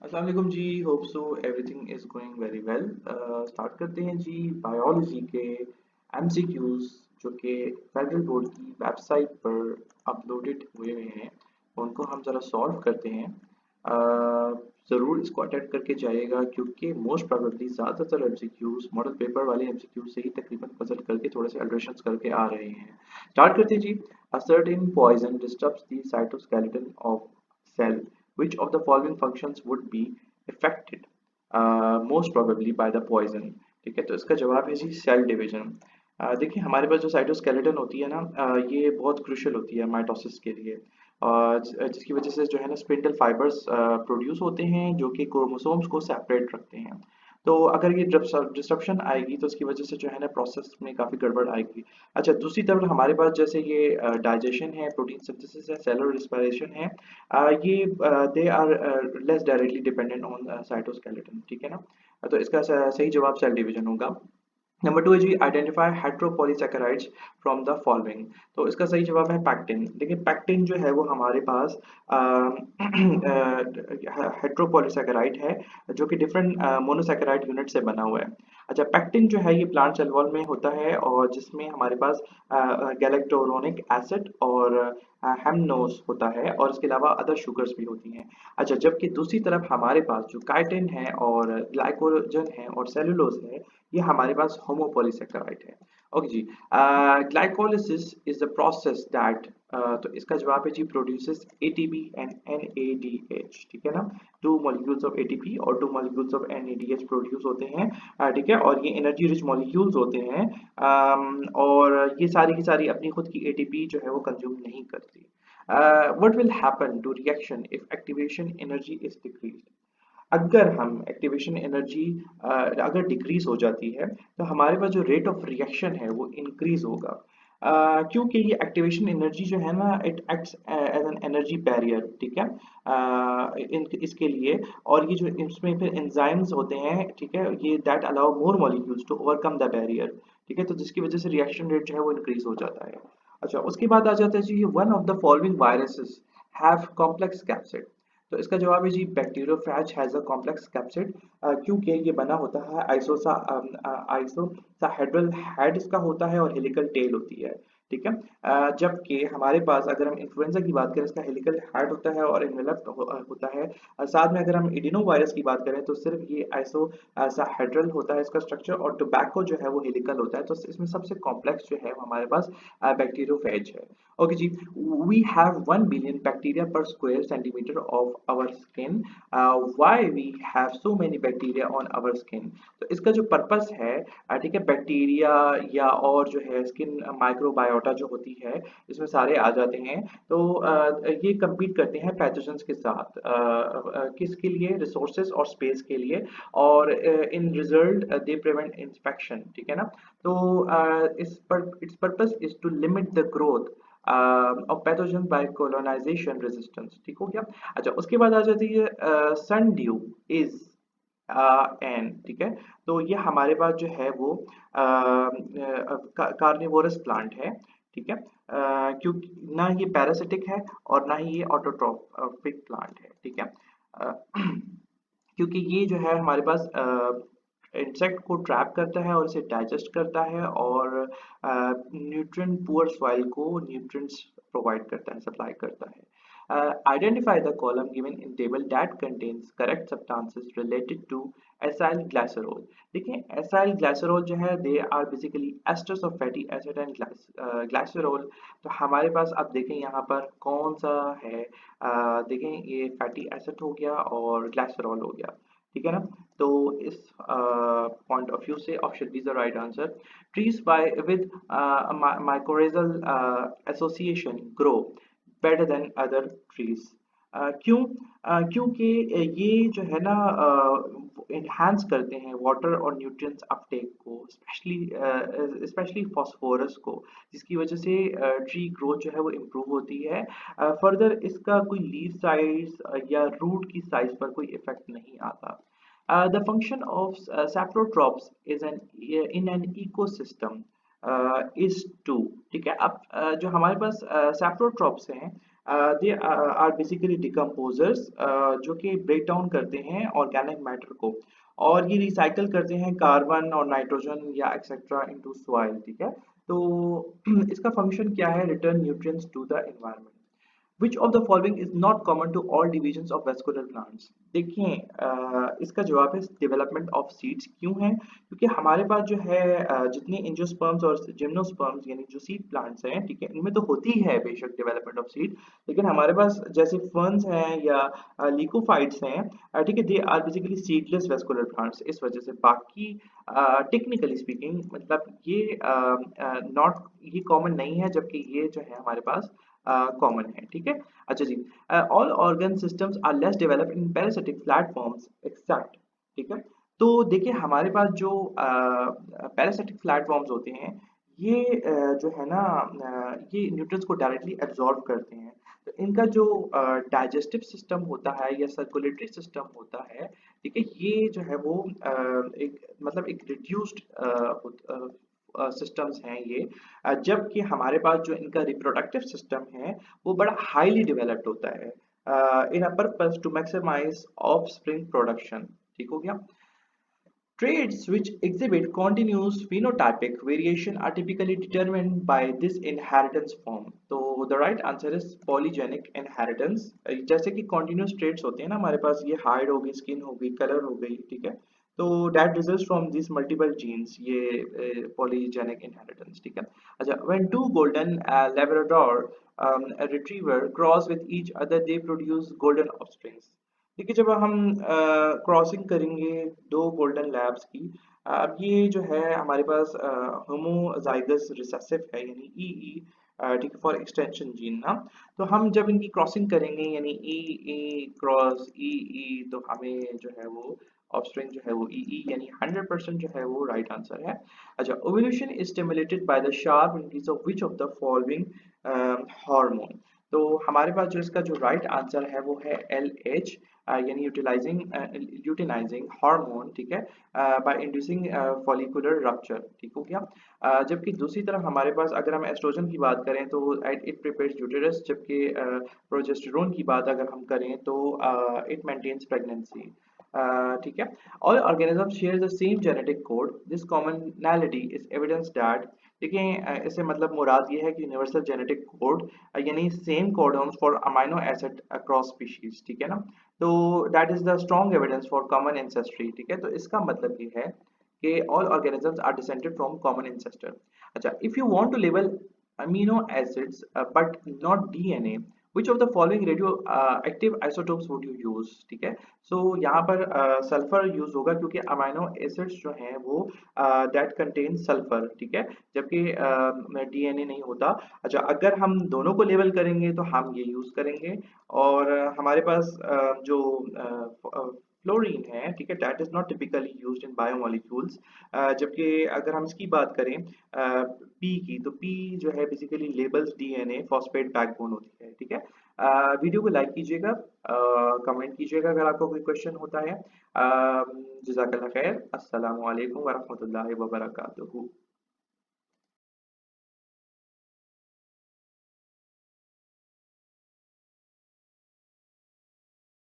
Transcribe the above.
अस्सलाम वालेकुम जी। Hope so everything is going very well. Start करते हैं जी बायोलॉजी के एमसीक्यूज जो कि फेडरल बोर्ड की वेबसाइट पर अपलोडेड हुए हुए हैं। उनको हम ज़रा सॉल्व करते हैं। ज़रूर इसको अटेम्प्ट करके जाइएगा क्योंकि मोस्ट प्रोबेबली ज़्यादातर एमसीक्यूज मॉडल पेपर वाले एमसीक्यूज से ही तकरीबन पजल करके थोड़े से अल्ट्रेशंस करके आ रहे हैं। स्टार्ट करते हैं जी। A certain poison disturbs the cytoskeleton of cell. Which of the following functions would be affected most probably by the poison? ठीक है, तो इसका जवाब है जी सेल डिवीजन। देखिए हमारे पास जो साइटोस्केलेटन होती है ना, ये बहुत क्रूशियल होती है माइटोसिस के लिए। जिसकी वजह से जो है ना स्पिंडल फाइबर्स प्रोड्यूस होते हैं जो कि क्रोमोसोम्स को सेपरेट रखते हैं। तो अगर ये डिस्ट्रप्शन आएगी तो उसकी वजह से जो है ना प्रोसेस में काफ़ी गड़बड़ आएगी। अच्छा, दूसरी तरफ हमारे पास जैसे ये डाइजेशन है, प्रोटीन सिंथेसिस है, सेलुलर रिस्पिरेशन है, ये they are less directly dependent on cytoskeleton. ठीक है ना। तो इसका सही जवाब सेल डिवीजन होगा। नंबर टू है जी identify heteropolysaccharides from the following. तो इसका सही जवाब है पैक्टिन। देखिए पैक्टिन जो है वो हमारे पास हेट्रोपॉलीसैकेराइड है जो कि डिफरेंट मोनोसैकेराइड यूनिट से बना हुआ है। अच्छा, पैक्टिन जो है ये प्लांट सेल वॉल में होता है और जिसमें हमारे पास गैलेक्टोरोनिक एसिड और हेमनोस होता है और इसके अलावा अदर शुगर्स भी होती हैं। अच्छा, जबकि दूसरी तरफ हमारे पास जो काइटिन है और ग्लाइकोजन है और सेलुलोज है, ये हमारे पास होमोपॉलीसैकेराइड है। ओके जी। Glycolysis is the process that, तो इसका जवाब है जी प्रोड्यूसेस एटीपी एंड एनएडीएच। ठीक है ना। टू मॉलिक्यूल्स ऑफ एटीपी और two molecules of NADH produce होते हैं। ठीक है, और ये एनर्जी रिच मॉलिक्यूल्स होते हैं। और ये सारी की सारी अपनी खुद की एटीपी जो है वो कंज्यूम नहीं करती। What will happen to reaction if activation energy is decreased? अगर हम एक्टिवेशन एनर्जी अगर डिक्रीज हो जाती है तो हमारे पास जो रेट ऑफ रिएक्शन है वो इंक्रीज होगा। क्योंकि ये एक्टिवेशन एनर्जी जो है ना it acts as an energy barrier. ठीक है। इन इसके लिए और ये जो इसमें फिर एंजाइम्स होते हैं, ठीक है, ये that allow more molecules to overcome the barrier. ठीक है, तो जिसकी वजह से रिएक्शन रेट जो है वो इंक्रीज हो जाता है। अच्छा, उसके बाद आ जाता है जी one of the following viruses have complex capsid. तो इसका जवाब है जी bacteriophage has a complex capsid. क्योंकि ये बना होता है आइसोसाहेड्रल हेड इसका होता है और हेलिकल टेल होती है। ठीक है। जबकि हमारे पास अगर हम इन्फ्लुएंजा की बात करें इसका हेलिकल हेड होता है और एनवेलप होता है। साथ में अगर हम इडिनो वायरस की बात करें तो सिर्फ ये आइसोसाहेड्रल होता है इसका स्ट्रक्चर और टोबैको जो है वो हेलिकल होता है। तो इसमें सबसे कॉम्प्लेक्स जो है वो हमारे पास बैक्टीरियोफेज है। ओके जी। We have 1 billion bacteria per square centimeter of our skin. Why we have so many bacteria on our skin? तो इसका जो पर्पस है, ठीक है, बैक्टीरिया या और जो है स्किन माइक्रोबायोटा जो होती है इसमें सारे आ जाते हैं। तो ये compete करते हैं पैथोजेंस के साथ, किसके लिए? रिसोर्सेज और स्पेस के लिए। और in result they prevent infection. ठीक है ना। तो इस पर its purpose is to limit the growth of pathogen by colonization resistance. ठीक हो गया। अच्छा, उसके बाद आ जाती है सन ड्यू इज एन। ठीक है, तो ये हमारे पास जो है वो कार्निवोरस प्लांट है। ठीक है। क्योंकि ना ये पैरासिटिक है और ना ही ये ऑटोट्रॉपिक प्लांट है। ठीक है। अ, क्योंकि ये जो है हमारे पास इंसेक्ट को ट्रैप करता है और इसे डाइजेस्ट करता है और न्यूट्रिएंट पुअर सॉइल को न्यूट्रिएंट्स प्रोवाइड करता है, सप्लाई करता है। Identify the column given in table that contains correct substances related to acyl glycerol. देखिए एसाइल ग्लाइसरॉल जो है they are basically esters of fatty acid and glycerol. तो हमारे पास आप देखें यहाँ पर कौन सा है। देखें ये फैटी एसिड हो गया और ग्लाइसरॉल हो गया। ठीक है ना। तो इस पॉइंट ऑफ व्यू से option B is the right answer. Trees by with mycorrhizal association grow better than other trees. क्यों? क्योंकि ये जो है ना इन्हांस करते हैं वाटर और न्यूट्रिएंट्स अपटेक को, स्पेशली स्पेशली फास्फोरस को, जिसकी वजह से ट्री ग्रोथ जो है वो इम्प्रूव होती है। फर्दर इसका कोई लीफ साइज या रूट की साइज पर कोई इफेक्ट नहीं आता। The function of saprotrops is an in an ecosystem is to। ठीक है। अब जो हमारे पास सैप्रोट्रॉप्स हैं, दे आर बेसिकली डिकम्पोजर्स, जो कि ब्रेक डाउन करते हैं ऑर्गेनिक मैटर को, और ये रिसाइकल करते हैं कार्बन और नाइट्रोजन या एक्सेट्रा इनटू सॉइल, ठीक है। तो इसका फंक्शन क्या है? Return nutrients to the environment. Which of the following is not common to all divisions of vascular plants? देखिए, इसका जवाब है डेवलपमेंट ऑफ सीड्स। क्यों है? क्योंकि हमारे पास जो है जितने एंजियोस्पर्म्स और जिम्नोस्पर्म्स यानी जो सीड प्लांट्स हैं, ठीक है, इनमें तो होती है बेशक डेवलपमेंट ऑफ सीड, लेकिन हमारे पास जैसे फर्न्स हैं या लिकोफाइट्स हैं, ठीक है, they are basically seedless vascular plants. इस वजह से बाकी टेक्निकली स्पीकिंग मतलब ये नॉट ये कॉमन नहीं है, जबकि ये जो है हमारे पास कॉमन है, ठीक है। अच्छा जी, all organ systems are less developed in parasitic platforms except, ठीक है। तो देखिए हमारे पास जो पैरासिटिक प्लेटफॉर्म्स होते हैं, ये जो है ना, ये न्यूट्रिएंट्स को डायरेक्टली एब्जॉर्ब करते हैं। तो इनका जो डाइजेस्टिव सिस्टम होता है या सर्कुलेटरी सिस्टम होता है, ठीक है, ये जो है वो एक मतलब एक रिड्यूस्ड सिस्टम्स हैं ये, जबकि हमारे पास जो इनका रिप्रोडक्टिव सिस्टम है वो बड़ा हाईली डेवलप्ड होता है in a purpose to maximise offspring production. ठीक हो गया। Traits which exhibit continuous phenotypic variation are typically determined by this inheritance form. तो the right answer is polygenic inheritance। जैसे कि continuous traits होते हैं ना हमारे पास, ये हाइड हो गई, स्किन हो गई, कलर हो गई, ठीक है। तो that results from these multiple genes, ये polygenic inheritance, ठीक है। अच्छा, when two golden Labrador retriever cross with each other, they produce golden offsprings। देखिए जब हम क्रॉसिंग करेंगे दो गोल्डन लैब्स की, अब ये जो है हमारे पास होमोजाइगस रिसेसिव है यानी ई, ठीक है, फॉर एक्सटेंशन जीन ना। तो हम जब इनकी क्रॉसिंग करेंगे यानी ई ई क्रॉस ई, तो हमें जो है वो ऑफस्प्रिंग जो है वो ई यानी 100% जो है वो राइट आंसर है। अच्छा, ovulation is stimulated by the sharp increase of which of the following hormone? तो हमारे पास जो इसका जो राइट आंसर है वो है एल एच, यानी यूटिलाइजिंग ल्यूटिनाइजिंग हार्मोन, ठीक है, बाय इंड्यूसिंग फॉलिकुलर रप्चर। ठीक हो गया। जबकि दूसरी तरफ हमारे पास अगर हम एस्ट्रोजन की बात करें तो इट प्रिपेयर्स यूटेरस, जबकि प्रोजेस्टेरोन की बात अगर हम करें तो इट मेंटेन्स प्रेगनेंसी। ठीक है। All organism share the same genetic code, this commonality is evidence that, देखिए इससे मतलब मुराद ये है कि यूनिवर्सल जेनेटिक कोड यानी same codons for amino acid across species, ठीक है ना। तो that is the strong evidence for common ancestry, ठीक है। तो इसका मतलब ये है कि all organisms are descended from common ancestor. अच्छा, if you want to label amino acids but not DNA, which of the following radio active isotopes would you use? ठीक है। सो यहाँ पर सल्फर यूज होगा क्योंकि अमाइनो एसिड्स जो हैं वो दैट कंटेन सल्फर, ठीक है, जबकि डीएनए नहीं होता। अच्छा, अगर हम दोनों को लेबल करेंगे तो हम ये यूज करेंगे, और हमारे पास जो फ्लोरीन है, ठीक है, that is not typically used in biomolecules. जबकि अगर हम इसकी बात करें पी की, तो पी जो है basically labels DNA phosphate backbone होती है, ठीक है। वीडियो को लाइक कीजिएगा, कमेंट कीजिएगा अगर आपको कोई क्वेश्चन होता है। जज़ाकल्लाह खैर। अस्सलामु अलैकुम वरहमतुल्लाहि वबरकातुहू।